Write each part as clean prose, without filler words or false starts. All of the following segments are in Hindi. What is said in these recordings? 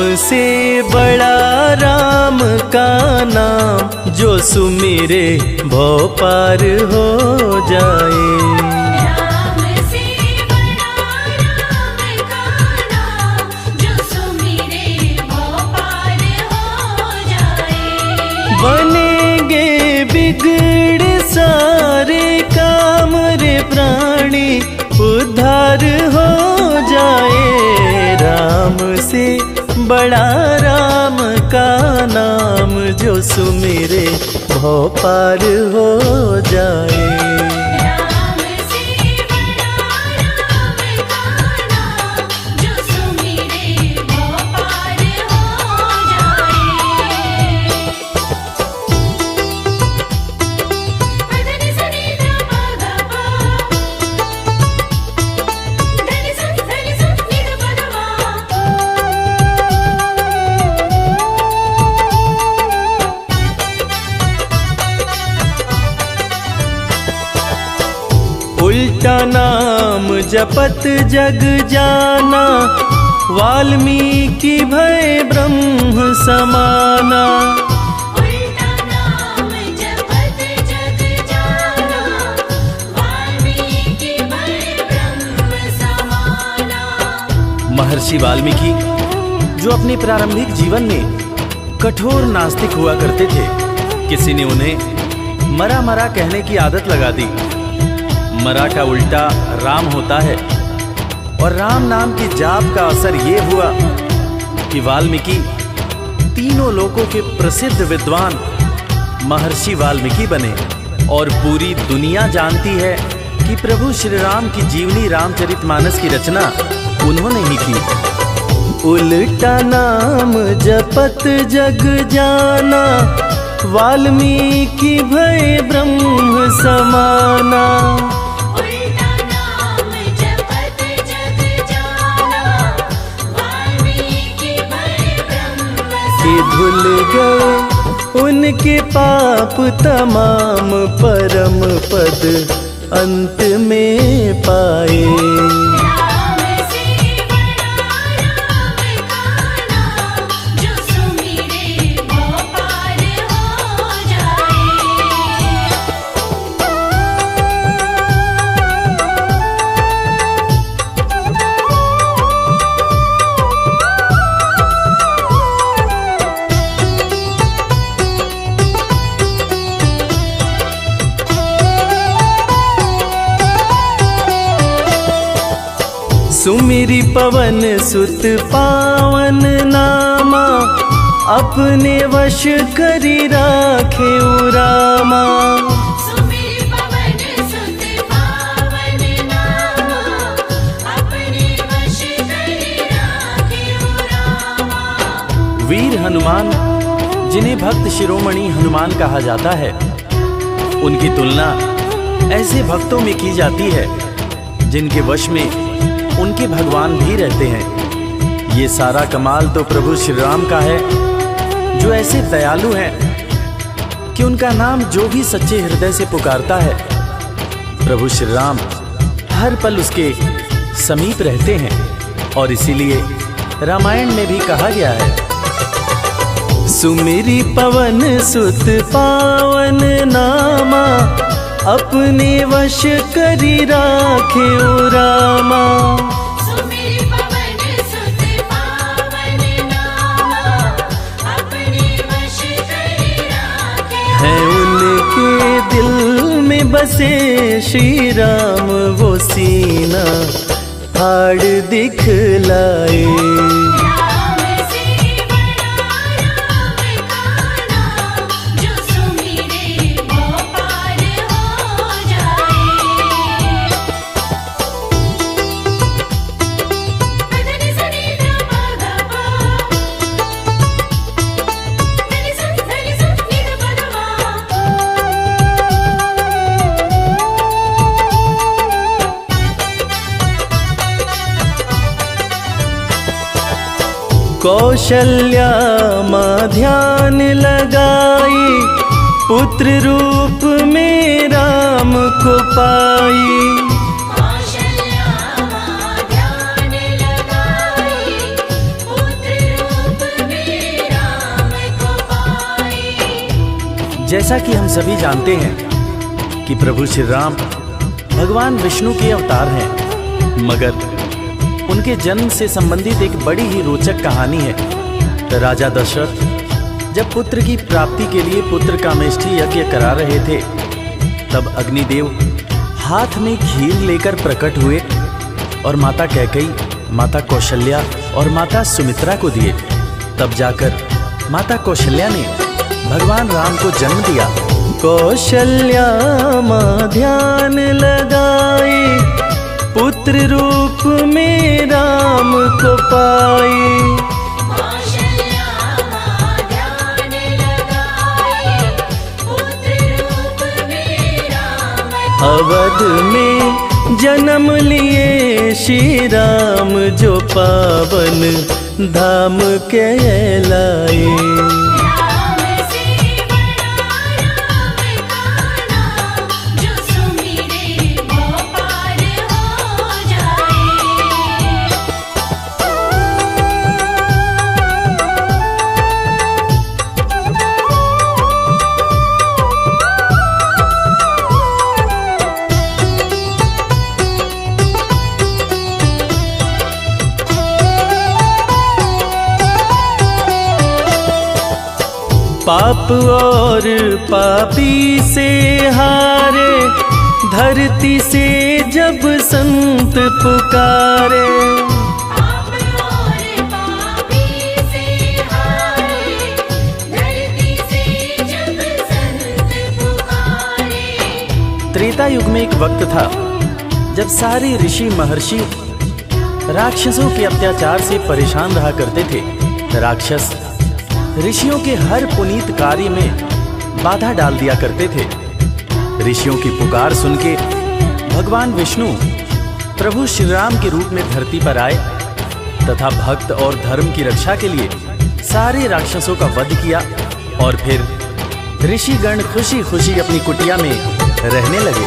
से बड़ा राम का नाम, जो सुमिरे भव पार हो जाए। राम से बड़ा राम का नाम, जो सुमिरे भव पार हो जाए। बनेंगे बिगड़े सारे काम रे प्राणी, उद्धार हो जाए। राम से बड़ा राम का नाम, जो सुमिरे भव पार हो जाए। राम से बड़ा राम का नाम, जो सुमिरे भव पार हो जाए। धनि सनि ध प ग प, धनि सनि नि ध प ग मा। उल्टा नाम जपत जग जाना, वाल्मीकि भय ब्रह्म समाना। उल्टा नाम जपत जग जाना, वाल्मीकि भय ब्रह्म समाना। महर्षि वाल्मीकि जो अपने प्रारंभिक जीवन में कठोर नास्तिक हुआ करते थे, किसी ने उन्हें मरा मरा कहने की आदत लगा दी। मरा का उल्टा राम होता है, और राम नाम की जाप का असर ये हुआ कि वाल्मीकि तीनों लोकों के प्रसिद्ध विद्वान महर्षि वाल्मीकि बने। और पूरी दुनिया जानती है कि प्रभु श्री राम की जीवनी रामचरितमानस की रचना उन्होंने ही की। उल्टा नाम जपत जग जाना, वाल्मीकि भय ब्रह्म समाना। उल्टा नाम जपत जग जाना, वाल्मीकि भय ब्रह्म कि धुल गए उनके पाप तमाम, परम पद अंत में पाए। राम से बड़ा राम का नाम, जो सुमिरे भव पार हो जाए। सुमिरि पवन सुत पावन नामा, अपने वश करी राखे रामा। सुमिर पवन सुत पावन नामा, अपने वश करि राखे रामा। वीर हनुमान, जिन्हें भक्त शिरोमणि हनुमान कहा जाता है, उनकी तुलना ऐसे भक्तों में की जाती है जिनके वश में उनके भगवान भी रहते हैं। ये सारा कमाल तो प्रभु श्री राम का है, जो ऐसे दयालु हैं कि उनका नाम जो भी सच्चे हृदय से पुकारता है, प्रभु श्री राम हर पल उसके समीप रहते हैं। और इसीलिए रामायण में भी कहा गया है, सुमिरि पवन सुत पावन नामा, अपने वश करी राखे रामा। सुमिर पवन सुत पावन नामा, अपने वश करि राखे। है उनके दिल में बसे श्री राम, वो सीना फाड़ दिखलाए। राम से बड़ा राम का नाम, जो सुमिरे भव पार हो जाए। धनि सनि ध प ग प, धनि सनि नि ध प ग मा। कौशल्या माँ ध्यान लगाई, पुत्र रूप में राम को पाई। कौशल्या माँ ध्यान लगाई, पुत्र रूप जैसा कि हम सभी जानते हैं कि प्रभु श्री राम भगवान विष्णु के अवतार हैं, मगर उनके जन्म से संबंधित एक बड़ी ही रोचक कहानी है। राजा दशरथ जब पुत्र की प्राप्ति के लिए पुत्र कामेष्ठी यज्ञ करा रहे थे, तब अग्निदेव हाथ में खीर लेकर प्रकट हुए और माता कैकेयी, माता कौशल्या और माता सुमित्रा को दिए। तब जाकर माता कौशल्या ने भगवान राम को जन्म दिया। कौशल्या माँ ध्यान लगाए, पुत्र रूप में राम को पाए। कौशल्या माँ ध्यान लगाए, पुत्र रूप में राम को अवध में जन्म लिए श्री राम, जो पावन धाम कहलाए। राम से बड़ा राम का नाम, जो सुमिरे वो पार हो जाए। पाप और पापी से हारे, धरती से जब संत पुकारे। पाप और पापी से हारे, धरती से जब संत पुकारे। त्रेता युग में एक वक्त था जब सारे ऋषि महर्षि राक्षसों के अत्याचार से परेशान रहा करते थे। राक्षस ऋषियों के हर पुनीत कार्य में बाधा डाल दिया करते थे। ऋषियों की पुकार सुन के भगवान विष्णु प्रभु श्री राम के रूप में धरती पर आए तथा भक्त और धर्म की रक्षा के लिए सारे राक्षसों का वध किया और फिर ऋषिगण खुशी खुशी अपनी कुटिया में रहने लगे।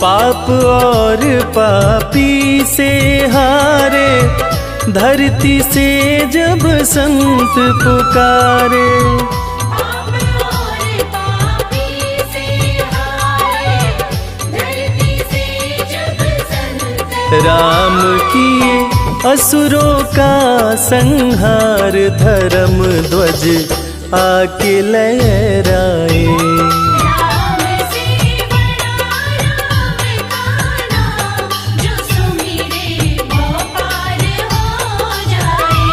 पाप और पापी से हारे, धरती से जब संत पुकारे। पाप और पापी से हारे, धरती से जब संत राम किए असुरों का संहार, धर्म ध्वज आके लहराए। राम से बड़ा राम का नाम, जो सुमिरे वो पार हो जाए।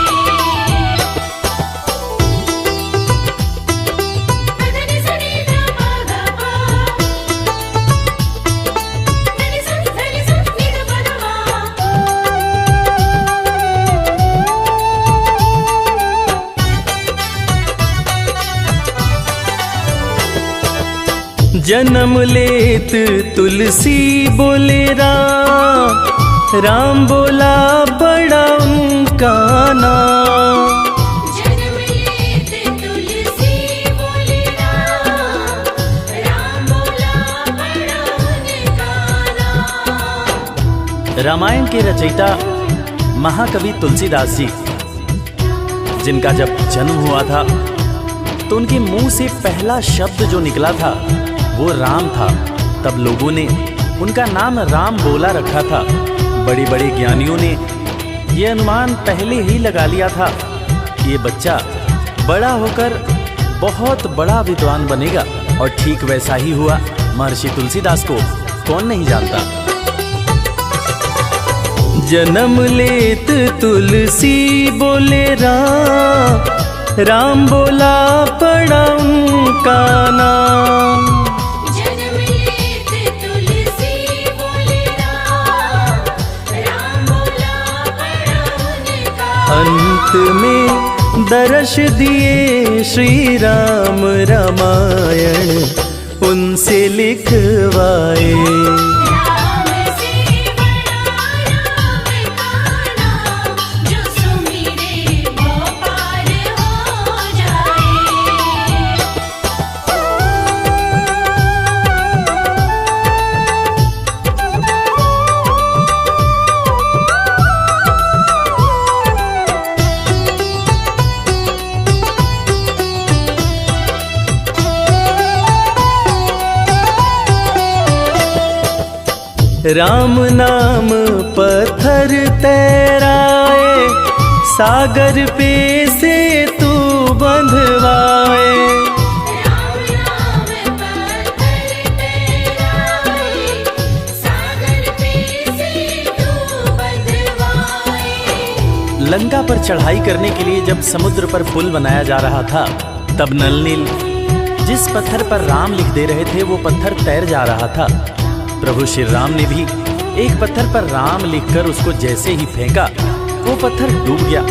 धनि सनि ध प ग प, धनि स नि ध प ध जन्म लेत तुलसी बोले राम, राम बोला बड़ा उनका नाम। जन्म लेत तुलसी बोले राम, राम बोला बड़ा उनका नाम। रामायण के रचयिता महाकवि तुलसीदास जी, जिनका जब जन्म हुआ था तो उनके मुंह से पहला शब्द जो निकला था वो राम था। तब लोगों ने उनका नाम राम बोला रखा था। बड़े बड़े ज्ञानियों ने ये अनुमान पहले ही लगा लिया था कि ये बच्चा बड़ा होकर बहुत बड़ा विद्वान बनेगा, और ठीक वैसा ही हुआ। महर्षि तुलसीदास को कौन नहीं जानता। जन्म लेत तुलसी बोले राम, राम बोला पड़ा उनका नाम। जन्म लेत तुलसी बोले राम, राम बोला बड़ा उनका अंत में दर्श दिए श्री राम, रामायण उनसे लिखवाए। राम से बड़ा राम का नाम, जो सुमिरे वो पार हो जाए। राम नाम पत्थर तैराए, सागर पे से तू बंधवाए। राम नाम पत्थर तैराए, सागर पे से तू बंधवाए। लंका पर चढ़ाई करने के लिए जब समुद्र पर पुल बनाया जा रहा था, तब नल नील जिस पत्थर पर राम लिख दे रहे थे वो पत्थर तैर जा रहा था। प्रभु श्री राम ने भी एक पत्थर पर राम लिखकर उसको जैसे ही फेंका, वो पत्थर डूब गया।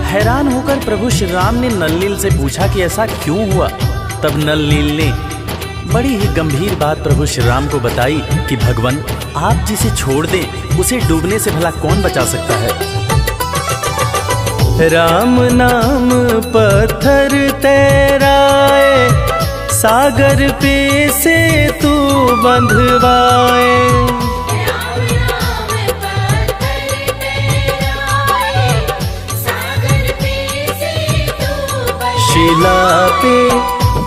हैरान होकर प्रभु श्री राम ने नल नील से पूछा कि ऐसा क्यों हुआ। तब नल नील ने बड़ी ही गंभीर बात प्रभु श्री राम को बताई कि भगवान, आप जिसे छोड़ दें उसे डूबने से भला कौन बचा सकता है। राम नाम पत्थर तैराए, सागर पे से तू बंधवाए। राम नाम पत्थर तैराए, सागर पे से तू बंधवाए। शिला पे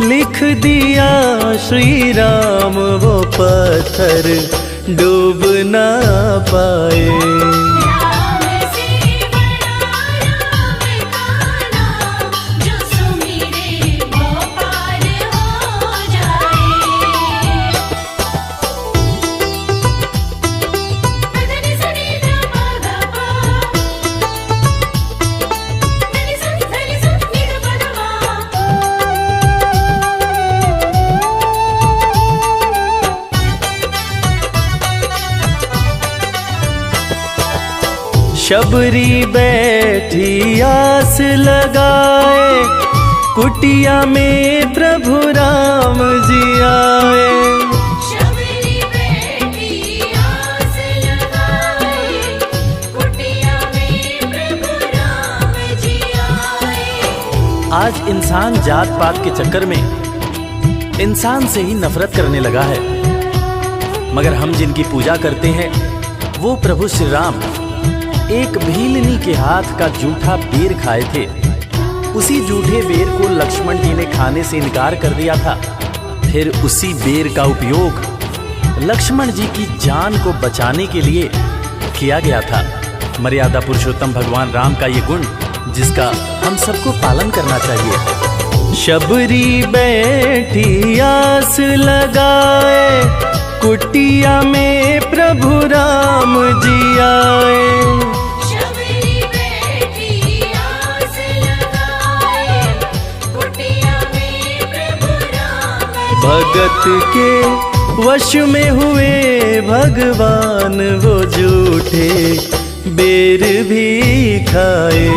लिख दिया श्री राम, वो पत्थर डूब ना पाए। राम से बड़ा राम का नाम, जो सुमिरे वो पार हो जाए। धनि सनि ध प ध प, धनि सनि नि ध प ध प। शबरी बैठी आस लगाए, कुटिया में प्रभु राम जी आए। शबरी बैठी आस लगाए, कुटिया में प्रभु राम जी आए। आज इंसान जात पात के चक्कर में इंसान से ही नफरत करने लगा है, मगर हम जिनकी पूजा करते हैं वो प्रभु श्री राम एक भीलनी के हाथ का जूठा बेर खाए थे। उसी जूठे बेर को लक्ष्मण जी ने खाने से इनकार कर दिया था। फिर उसी बेर का उपयोग लक्ष्मण जी की जान को बचाने के लिए किया गया था। मर्यादा पुरुषोत्तम भगवान राम का ये गुण जिसका हम सबको पालन करना चाहिए। शबरी बैठी आस लगाए, कुटिया में प्रभु राम जी आए। शबरी बैठी आस लगाए, कुटिया में प्रभु राम जी भगत के वश में हुए भगवान, वो जूठे बेर भी खाए।